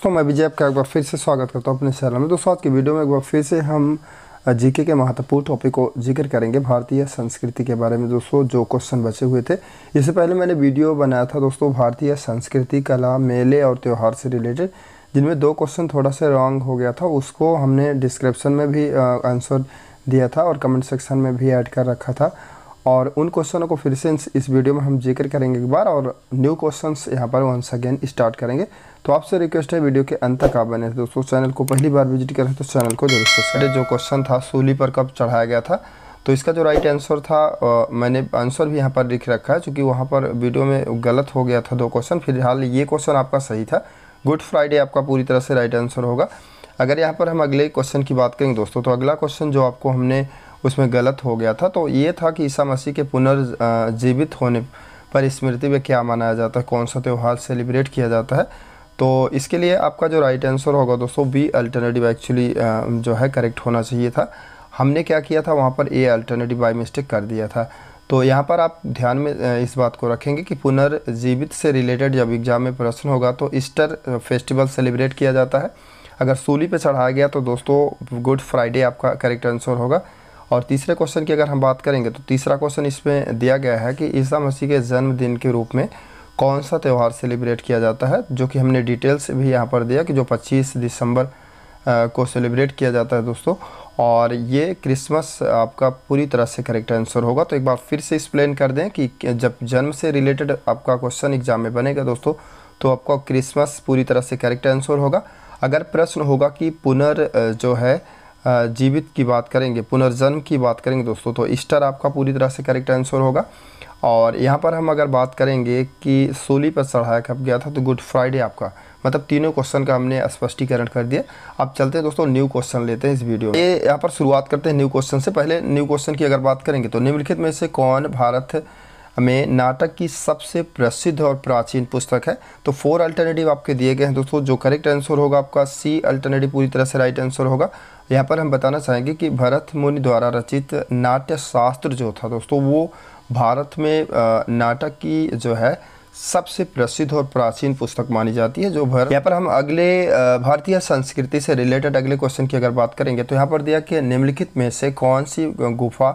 तो मैं विजय आपका एक बार फिर से स्वागत करता हूँ अपने चैनल में। दोस्तों आज की वीडियो में एक बार फिर से हम जीके के महत्वपूर्ण टॉपिक को जिक्र करेंगे, भारतीय संस्कृति के बारे में। दोस्तों जो क्वेश्चन बचे हुए थे, इससे पहले मैंने वीडियो बनाया था दोस्तों भारतीय संस्कृति, कला, मेले और त्यौहार से रिलेटेड, जिनमें 2 क्वेश्चन थोड़ा सा रॉन्ग हो गया था। उसको हमने डिस्क्रिप्शन में भी आंसर दिया था और कमेंट सेक्शन में भी ऐड कर रखा था, और उन क्वेश्चनों को फिर से इस वीडियो में हम जिक्र करेंगे एक बार, और न्यू क्वेश्चंस यहाँ पर वंस अगेन स्टार्ट करेंगे। तो आपसे रिक्वेस्ट है वीडियो के अंत तक आप बने दोस्तों। चैनल को पहली बार विजिट करें तो चैनल को जरूर सब्सक्राइब। जो क्वेश्चन था सूली पर कब चढ़ाया गया था, तो इसका जो राइट आंसर था मैंने आंसर भी यहाँ पर लिख रखा है, क्योंकि वहाँ पर वीडियो में गलत हो गया था 2 क्वेश्चन। फिलहाल ये क्वेश्चन आपका सही था, गुड फ्राइडे आपका पूरी तरह से राइट आंसर होगा। अगर यहाँ पर हम अगले क्वेश्चन की बात करेंगे दोस्तों, तो अगला क्वेश्चन जो आपको हमने उसमें गलत हो गया था, तो ये था कि ईसा मसीह के पुनर्जीवित होने पर स्मृति में क्या मनाया जाता है, कौन सा त्यौहार सेलिब्रेट किया जाता है। तो इसके लिए आपका जो राइट आंसर होगा दोस्तों बी अल्टरनेटिव एक्चुअली जो है करेक्ट होना चाहिए था। हमने क्या किया था, वहाँ पर ए अल्टरनेटिव बाय मिस्टेक कर दिया था। तो यहाँ पर आप ध्यान में इस बात को रखेंगे कि पुनर्जीवित से रिलेटेड जब एग्जाम में प्रश्न होगा तो ईस्टर फेस्टिवल सेलिब्रेट किया जाता है। अगर सूली पे चढ़ाया गया तो दोस्तों गुड फ्राइडे आपका करेक्ट आंसर होगा। और तीसरे क्वेश्चन की अगर हम बात करेंगे तो तीसरा क्वेश्चन इसमें दिया गया है कि ईसा मसीह के जन्मदिन के रूप में कौन सा त्यौहार सेलिब्रेट किया जाता है, जो कि हमने डिटेल्स भी यहाँ पर दिया कि जो 25 दिसंबर को सेलिब्रेट किया जाता है दोस्तों, और ये क्रिसमस आपका पूरी तरह से करेक्ट आंसर होगा। तो एक बार फिर से एक्सप्लेन कर दें कि जब जन्म से रिलेटेड आपका क्वेश्चन एग्जाम में बनेगा दोस्तों, तो आपका क्रिसमस पूरी तरह से करेक्ट आंसर होगा। अगर प्रश्न होगा कि जो है जीवित की बात करेंगे, पुनर्जन्म की बात करेंगे दोस्तों, तो ईस्टर आपका पूरी तरह से करेक्ट आंसर होगा। और यहाँ पर हम अगर बात करेंगे कि सूली पर चढ़ाया कब गया था, तो गुड फ्राइडे आपका, मतलब तीनों क्वेश्चन का हमने स्पष्टीकरण कर दिया। अब चलते हैं दोस्तों न्यू क्वेश्चन लेते हैं इस वीडियो में। ये यहाँ पर शुरुआत करते हैं न्यू क्वेश्चन से। पहले न्यू क्वेश्चन की अगर बात करेंगे तो निम्नलिखित में से कौन भारत में नाटक की सबसे प्रसिद्ध और प्राचीन पुस्तक है। तो 4 अल्टरनेटिव आपके दिए गए हैं दोस्तों। जो करेक्ट आंसर होगा आपका सी अल्टरनेटिव पूरी तरह से राइट आंसर होगा। यहाँ पर हम बताना चाहेंगे कि भरत मुनि द्वारा रचित नाट्य शास्त्र जो था दोस्तों, वो भारत में नाटक की जो है सबसे प्रसिद्ध और प्राचीन पुस्तक मानी जाती है। जो यहाँ पर हम अगले भारतीय संस्कृति से रिलेटेड अगले क्वेश्चन की अगर बात करेंगे तो यहाँ पर दिया कि निम्नलिखित में से कौन सी गुफा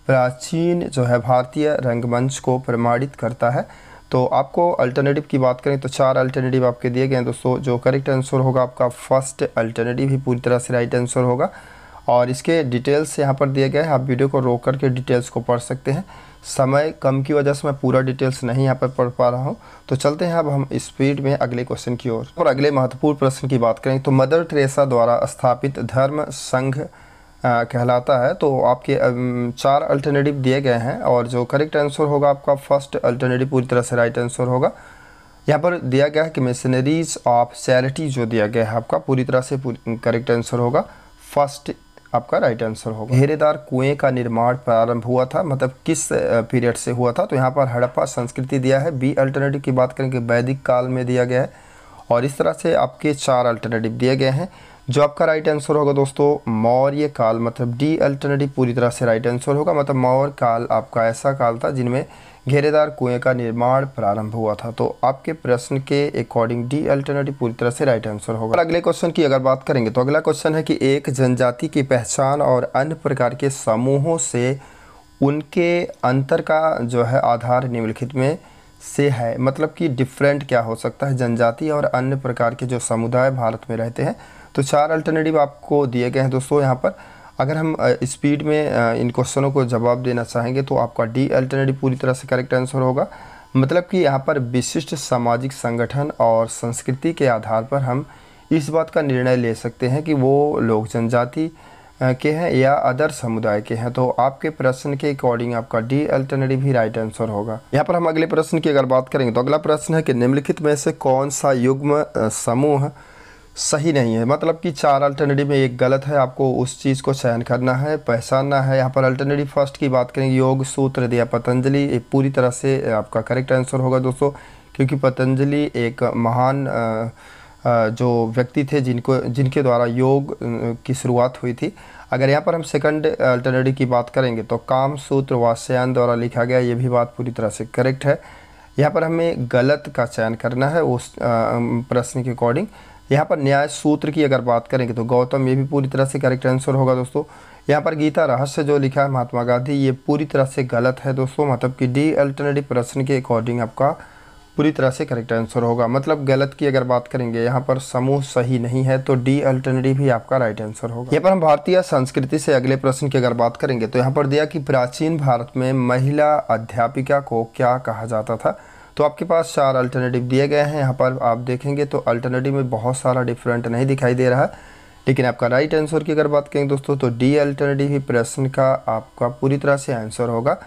प्राचीन जो है भारतीय रंगमंच को प्रमाणित करता है। तो आपको अल्टरनेटिव की बात करें तो 4 अल्टरनेटिव आपके दिए गए हैं दोस्तों। जो करेक्ट आंसर होगा आपका फर्स्ट अल्टरनेटिव ही पूरी तरह से राइट आंसर होगा, और इसके डिटेल्स यहाँ पर दिए गए हैं। आप वीडियो को रोक करके डिटेल्स को पढ़ सकते हैं। समय कम की वजह से मैं पूरा डिटेल्स नहीं यहाँ पर पढ़ पा रहा हूँ। तो चलते हैं अब हम स्पीड में अगले क्वेश्चन की ओर। और अगले महत्वपूर्ण प्रश्न की बात करें तो मदर टेरेसा द्वारा स्थापित धर्म संघ कहलाता है। तो आपके 4 अल्टरनेटिव दिए गए हैं, और जो करेक्ट आंसर होगा आपका फर्स्ट अल्टरनेटिव पूरी तरह से राइट आंसर होगा। यहाँ पर दिया गया है कि मिशनरीज ऑफ चैरिटी जो दिया गया है आपका पूरी तरह से करेक्ट आंसर होगा, फर्स्ट आपका राइट आंसर होगा। घेरेदार कुएं का निर्माण प्रारंभ हुआ था, मतलब किस पीरियड से हुआ था। तो यहाँ पर हड़प्पा संस्कृति दिया है। बी अल्टरनेटिव की बात करें कि वैदिक काल में दिया गया है, और इस तरह से आपके 4 अल्टरनेटिव दिए गए हैं। जो आपका राइट आंसर होगा दोस्तों मौर्य काल, मतलब डी अल्टरनेटिव पूरी तरह से राइट आंसर होगा। मतलब मौर्य काल आपका ऐसा काल था जिनमें घेरेदार कुएं का निर्माण प्रारंभ हुआ था। तो आपके प्रश्न के अकॉर्डिंग डी अल्टरनेटिव पूरी तरह से राइट आंसर होगा। और अगले क्वेश्चन की अगर बात करेंगे तो अगला क्वेश्चन है कि एक जनजाति की पहचान और अन्य प्रकार के समूहों से उनके अंतर का जो है आधार निम्नलिखित में से है। मतलब कि डिफरेंट क्या हो सकता है जनजाति और अन्य प्रकार के जो समुदाय भारत में रहते हैं। तो 4 अल्टरनेटिव आपको दिए गए हैं दोस्तों। यहाँ पर अगर हम स्पीड में इन क्वेश्चनों को जवाब देना चाहेंगे तो आपका डी अल्टरनेटिव पूरी तरह से करेक्ट आंसर होगा। मतलब कि यहाँ पर विशिष्ट सामाजिक संगठन और संस्कृति के आधार पर हम इस बात का निर्णय ले सकते हैं कि वो लोग जनजाति के हैं या अदर समुदाय के हैं। तो आपके प्रश्न के अकॉर्डिंग आपका डी अल्टरनेटिव ही राइट आंसर होगा। यहाँ पर हम अगले प्रश्न की अगर बात करेंगे तो अगला प्रश्न है कि निम्नलिखित में से कौन सा युग्म समूह सही नहीं है। मतलब कि 4 अल्टरनेटिव में एक गलत है, आपको उस चीज़ को चयन करना है, पहचानना है। यहाँ पर अल्टरनेटिव फर्स्ट की बात करेंगे योग सूत्र दिया पतंजलि, ये पूरी तरह से आपका करेक्ट आंसर होगा दोस्तों, क्योंकि पतंजलि एक महान जो व्यक्ति थे जिनके द्वारा योग की शुरुआत हुई थी। अगर यहाँ पर हम सेकंड अल्टरनेटिव की बात करेंगे तो काम सूत्र वात्स्यायन द्वारा लिखा गया, ये भी बात पूरी तरह से करेक्ट है। यहाँ पर हमें गलत का चयन करना है उस प्रश्न के अकॉर्डिंग। यहाँ पर न्याय सूत्र की अगर बात करेंगे तो गौतम, ये भी पूरी तरह से करेक्ट आंसर होगा दोस्तों। यहाँ पर गीता रहस्य जो लिखा है महात्मा गांधी, ये पूरी तरह से गलत है दोस्तों, मतलब कि डी अल्टरनेटिव प्रश्न के अकॉर्डिंग आपका पूरी तरह से करेक्ट आंसर होगा। मतलब गलत की अगर बात करेंगे यहाँ पर समूह सही नहीं है, तो डी अल्टरनेटिव ही आपका राइट आंसर होगा। यहाँ पर हम भारतीय संस्कृति से अगले प्रश्न की अगर बात करेंगे तो यहाँ पर दिया कि प्राचीन भारत में महिला अध्यापिका को क्या कहा जाता था। तो आपके पास 4 अल्टरनेटिव दिए गए हैं। यहाँ पर आप देखेंगे तो अल्टरनेटिव में बहुत सारा डिफरेंट नहीं दिखाई दे रहा है, लेकिन आपका राइट आंसर की अगर बात करेंगे दोस्तों तो डी अल्टरनेटिव ही प्रश्न का आपका पूरी तरह से आंसर होगा।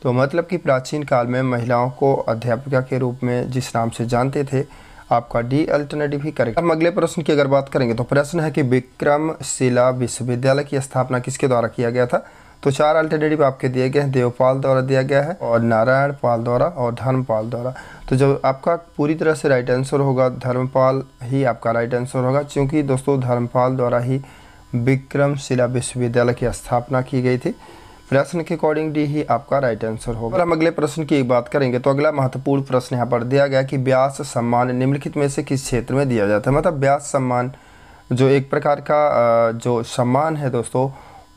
तो मतलब कि प्राचीन काल में महिलाओं को अध्यापिका के रूप में जिस नाम से जानते थे, आपका डी अल्टरनेटिव ही करेक्ट। हम अगले प्रश्न की अगर बात करेंगे तो प्रश्न है कि विक्रमशिला विश्वविद्यालय की स्थापना किसके द्वारा किया गया था। तो 4 अल्टरनेटिव आपके दिए गए हैं, देवपाल द्वारा दिया गया है और नारायण पाल द्वारा और धर्मपाल द्वारा। तो जो आपका पूरी तरह से राइट आंसर होगा धर्मपाल ही आपका राइट आंसर होगा, क्योंकि दोस्तों धर्मपाल द्वारा ही विक्रमशिला विश्वविद्यालय की स्थापना की गई थी। प्रश्न के अकॉर्डिंग डी ही आपका राइट आंसर होगा। और हम अगले प्रश्न की बात करेंगे तो अगला महत्वपूर्ण प्रश्न यहाँ पर दिया गया कि व्यास सम्मान निम्नलिखित में से किस क्षेत्र में दिया जाता है। मतलब व्यास सम्मान जो एक प्रकार का जो सम्मान है दोस्तों,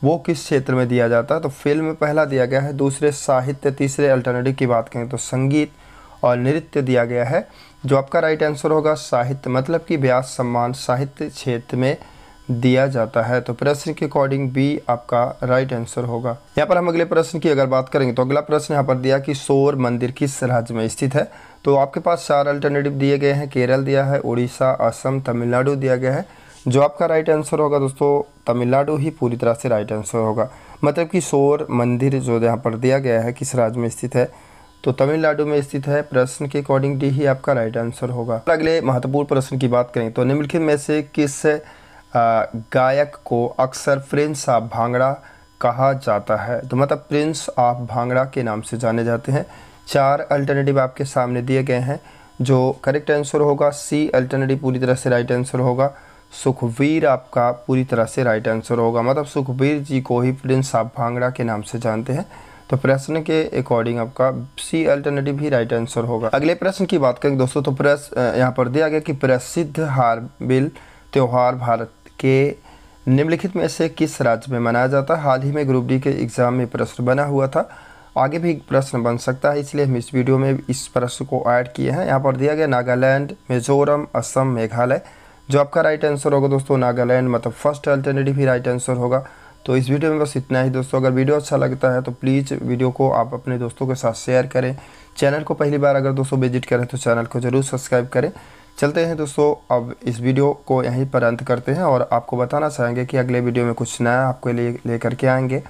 वो किस क्षेत्र में दिया जाता है। तो फिल्म में पहला दिया गया है, दूसरे साहित्य, तीसरे अल्टरनेटिव की बात करें तो संगीत और नृत्य दिया गया है। जो आपका राइट आंसर होगा साहित्य, मतलब कि व्यास सम्मान साहित्य क्षेत्र में दिया जाता है। तो प्रश्न के अकॉर्डिंग बी आपका राइट आंसर होगा। यहाँ पर हम अगले प्रश्न की अगर बात करेंगे तो अगला प्रश्न यहाँ पर दिया कि शोर मंदिर किस राज्य में स्थित है। तो आपके पास 4 अल्टरनेटिव दिए गए हैं, केरल दिया है, उड़ीसा, असम, तमिलनाडु दिया गया है। जो आपका राइट आंसर होगा दोस्तों तमिलनाडु ही पूरी तरह से राइट आंसर होगा। मतलब कि शोर मंदिर जो यहाँ पर दिया गया है किस राज्य में स्थित है, तो तमिलनाडु में स्थित है। प्रश्न के अकॉर्डिंग डी ही आपका राइट आंसर होगा। अगले महत्वपूर्ण प्रश्न की बात करें तो निम्नलिखित में से किस गायक को अक्सर प्रिंस ऑफ भांगड़ा कहा जाता है। तो मतलब प्रिंस ऑफ भांगड़ा के नाम से जाने जाते हैं। 4 अल्टरनेटिव आपके सामने दिए गए हैं। जो करेक्ट आंसर होगा सी अल्टरनेटिव पूरी तरह से राइट आंसर होगा। सुखबीर आपका पूरी तरह से राइट आंसर होगा, मतलब सुखबीर जी को ही प्रिंस ऑफ भांगड़ा के नाम से जानते हैं। तो प्रश्न के अकॉर्डिंग आपका सी अल्टरनेटिव ही राइट आंसर होगा। अगले प्रश्न की बात करें दोस्तों तो यहाँ पर दिया गया कि प्रसिद्ध हार्नबिल त्यौहार भारत के निम्नलिखित में से किस राज्य में मनाया जाता है। हाल ही में ग्रुप डी के एग्जाम में प्रश्न बना हुआ था, आगे भी प्रश्न बन सकता है, इसलिए हम इस वीडियो में इस प्रश्न को ऐड किए हैं। यहाँ पर दिया गया नागालैंड, मिजोरम, असम, मेघालय। जो आपका राइट आंसर होगा दोस्तों नागालैंड, मतलब फर्स्ट अल्टरनेटिव ही राइट आंसर होगा। तो इस वीडियो में बस इतना ही दोस्तों। अगर वीडियो अच्छा लगता है तो प्लीज़ वीडियो को आप अपने दोस्तों के साथ शेयर करें। चैनल को पहली बार अगर दोस्तों विजिट करें तो चैनल को ज़रूर सब्सक्राइब करें। चलते हैं दोस्तों, अब इस वीडियो को यहीं पर अंत करते हैं और आपको बताना चाहेंगे कि अगले वीडियो में कुछ नया आपके लिए लेकर के आएंगे।